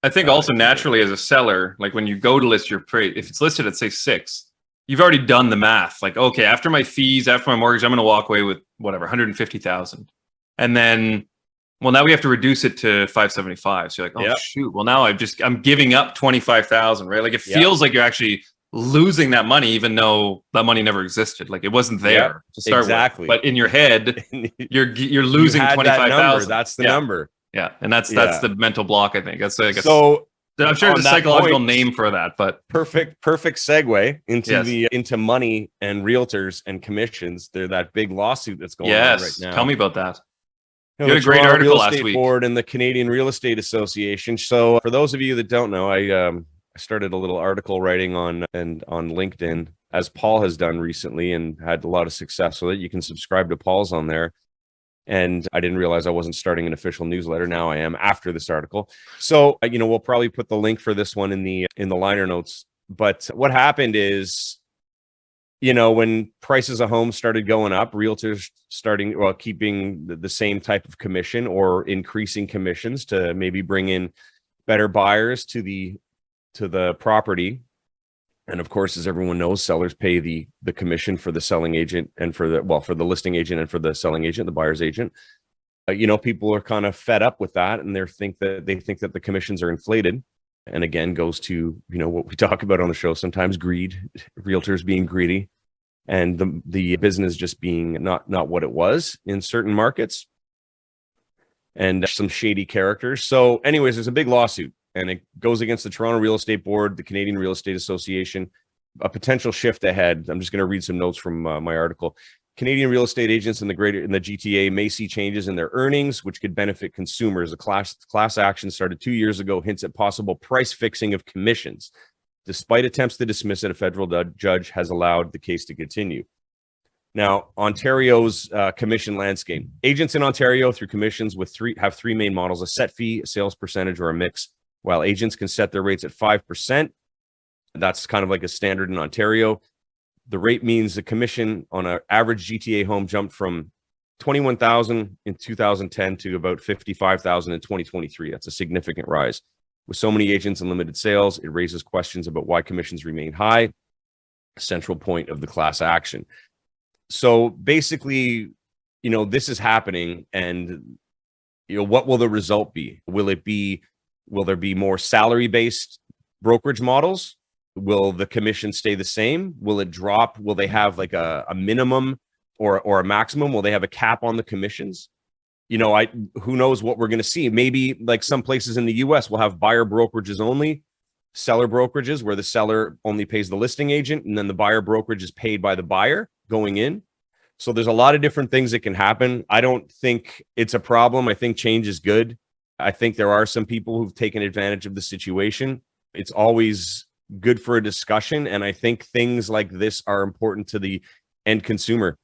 I think also naturally as a seller, like when you go to list your price, if it's listed at say 6, you've already done the math. Like, okay, after my fees, after my mortgage, I'm going to walk away with whatever, 150,000. And then, well, now we have to reduce it to 575. So you're like, oh shoot. Well, now I'm giving up 25,000, right? Like it feels like you're actually losing that money, even though that money never existed. Like it wasn't there to start with. But in your head, you're losing 25,000. That's the number. Yeah, and that's the mental block. I think that's so. I'm sure there's a psychological name for that, but perfect segue into money and realtors and commissions. They're that big lawsuit that's going on right now. Tell me about that. You had a great article last week. Board and the Canadian Real Estate Association. So for those of you that don't know, I started a little article writing on LinkedIn, as Paul has done recently, and had a lot of success with it. You can subscribe to Paul's on there. And I didn't realize I wasn't starting an official newsletter. Now I am, after this article. So, we'll probably put the link for this one in the liner notes. But what happened is, when prices of homes started going up, realtors keeping the same type of commission or increasing commissions to maybe bring in better buyers to the property. And of course, as everyone knows, sellers pay the commission for the selling agent and for the listing agent and for the selling agent, the buyer's agent. People are kind of fed up with that, and they think that the commissions are inflated. And again, goes to what we talk about on the show sometimes: greed, realtors being greedy, and the business just being not what it was in certain markets, and some shady characters. So, anyways, there's a big lawsuit. And it goes against the Toronto Real Estate Board, the Canadian Real Estate Association, a potential shift ahead. I'm just going to read some notes from my article. Canadian real estate agents in the GTA may see changes in their earnings, which could benefit consumers. A class action started 2 years ago hints at possible price fixing of commissions. Despite attempts to dismiss it, a federal judge has allowed the case to continue. Now, Ontario's commission landscape. Agents in Ontario through commissions have three main models: a set fee, a sales percentage, or a mix. While agents can set their rates at 5%, that's kind of like a standard in Ontario. The rate means the commission on an average GTA home jumped from $21,000 in 2010 to about $55,000 in 2023. That's a significant rise. With so many agents and limited sales, it raises questions about why commissions remain high, a central point of the class action. So basically, this is happening, and what will the result be? Will there be more salary-based brokerage models? Will the commission stay the same? Will it drop? Will they have like a minimum or a maximum? Will they have a cap on the commissions? Who knows what we're going to see? Maybe like some places in the US will have buyer brokerages only, seller brokerages where the seller only pays the listing agent, and then the buyer brokerage is paid by the buyer going in. So there's a lot of different things that can happen. I don't think it's a problem. I think change is good. I think there are some people who've taken advantage of the situation. It's always good for a discussion. And I think things like this are important to the end consumer.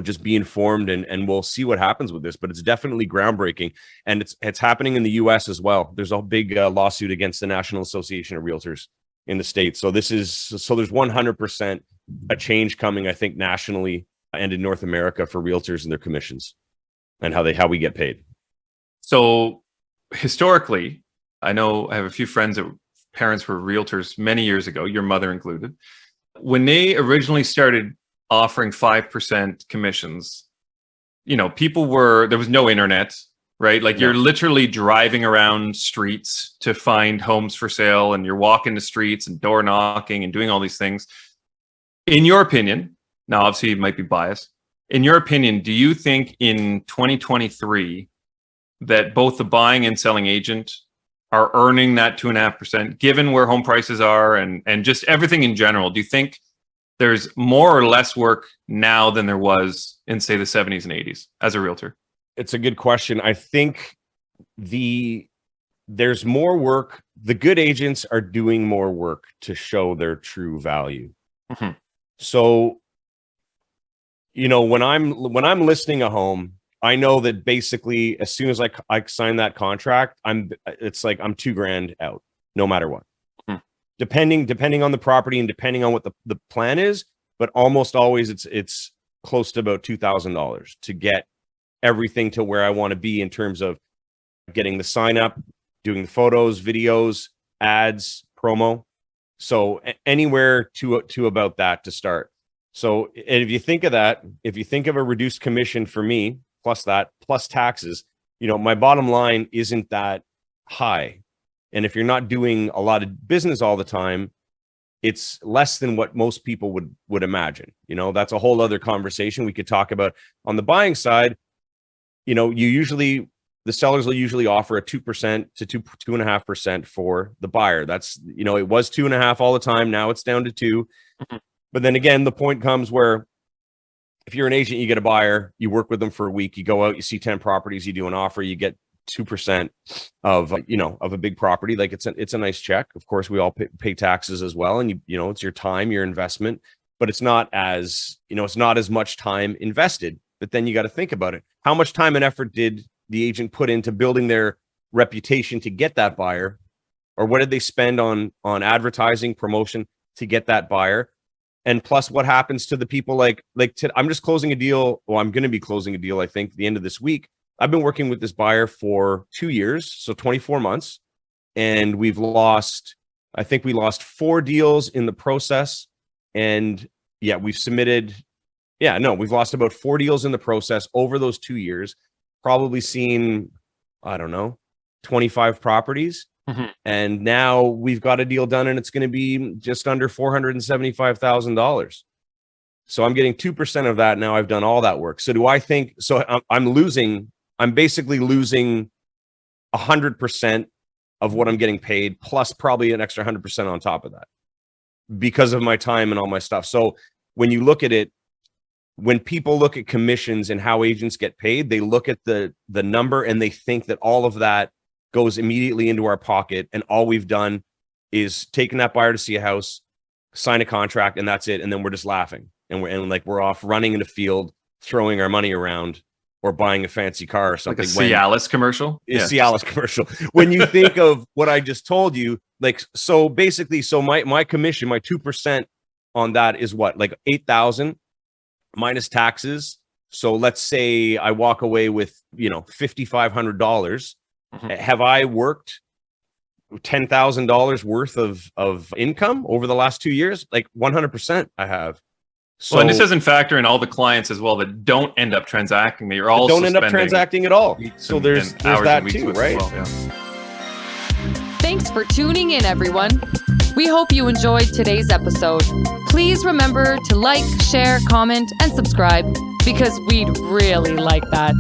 Just be informed, and we'll see what happens with this. But it's definitely groundbreaking. And it's happening in the US as well. There's a big lawsuit against the National Association of Realtors in the States. So there's 100% a change coming, I think, nationally and in North America for realtors and their commissions and how we get paid. So historically, I know I have a few friends that parents were realtors many years ago, your mother included. When they originally started offering 5% commissions, there was no internet, right? Like you're literally driving around streets to find homes for sale, and you're walking the streets and door knocking and doing all these things. In your opinion, now obviously it might be biased, in your opinion, do you think in 2023 that both the buying and selling agent are earning that 2.5%, given where home prices are and just everything in general? Do you think there's more or less work now than there was in, say, the 70s and 80s as a realtor? It's a good question. I think there's more work. The good agents are doing more work to show their true value. Mm-hmm. So, when I'm listing a home, I know that basically as soon as I sign that contract, I'm $2,000 out, no matter what. Hmm. Depending on the property and depending on what the plan is, but almost always it's close to about $2,000 to get everything to where I want to be in terms of getting the sign up, doing the photos, videos, ads, promo. So anywhere to about that to start. So, and if you think of that, if you think of a reduced commission for me, plus that, plus taxes, my bottom line isn't that high. And if you're not doing a lot of business all the time, it's less than what most people would imagine. That's a whole other conversation we could talk about. On the buying side, the sellers will usually offer a 2% to 2.5% for the buyer. That's, it was 2.5 all the time. Now it's down to 2. But then again, the point comes where if you're an agent, you get a buyer, you work with them for a week, you go out, you see 10 properties, you do an offer, you get 2% of a big property. Like it's a nice check. Of course, we all pay taxes as well, and it's your time, your investment, but it's not as much time invested. But then you got to think about it. How much time and effort did the agent put into building their reputation to get that buyer, or what did they spend on advertising, promotion to get that buyer? And plus, what happens to the people I'm just closing a deal. Well, I'm going to be closing a deal, I think, the end of this week. I've been working with this buyer for 2 years, so 24 months. And we lost 4 deals in the process. And we've lost about 4 deals in the process over those 2 years, probably seen, 25 properties. Mm-hmm. And now we've got a deal done and it's going to be just under $475,000. So I'm getting 2% of that. Now I've done all that work. So I'm basically losing 100% of what I'm getting paid, plus probably an extra 100% on top of that because of my time and all my stuff. So when you look at it, when people look at commissions and how agents get paid, they look at the number and they think that all of that goes immediately into our pocket. And all we've done is taken that buyer to see a house, sign a contract, and that's it. And then we're just laughing. And we're off running in the field, throwing our money around, or buying a fancy car or something. Like a Cialis commercial? Yeah. Cialis commercial. When you think of what I just told you, my commission, my 2% on that is what? Like $8,000 minus taxes. So let's say I walk away with, $5,500. Mm-hmm. Have I worked $10,000 worth of income over the last 2 years? Like 100% I have. So, and this doesn't factor in all the clients as well that don't end up transacting. That you're also don't end up transacting at all. So there's that too, right? Well, yeah. Thanks for tuning in, everyone. We hope you enjoyed today's episode. Please remember to like, share, comment, and subscribe because we'd really like that.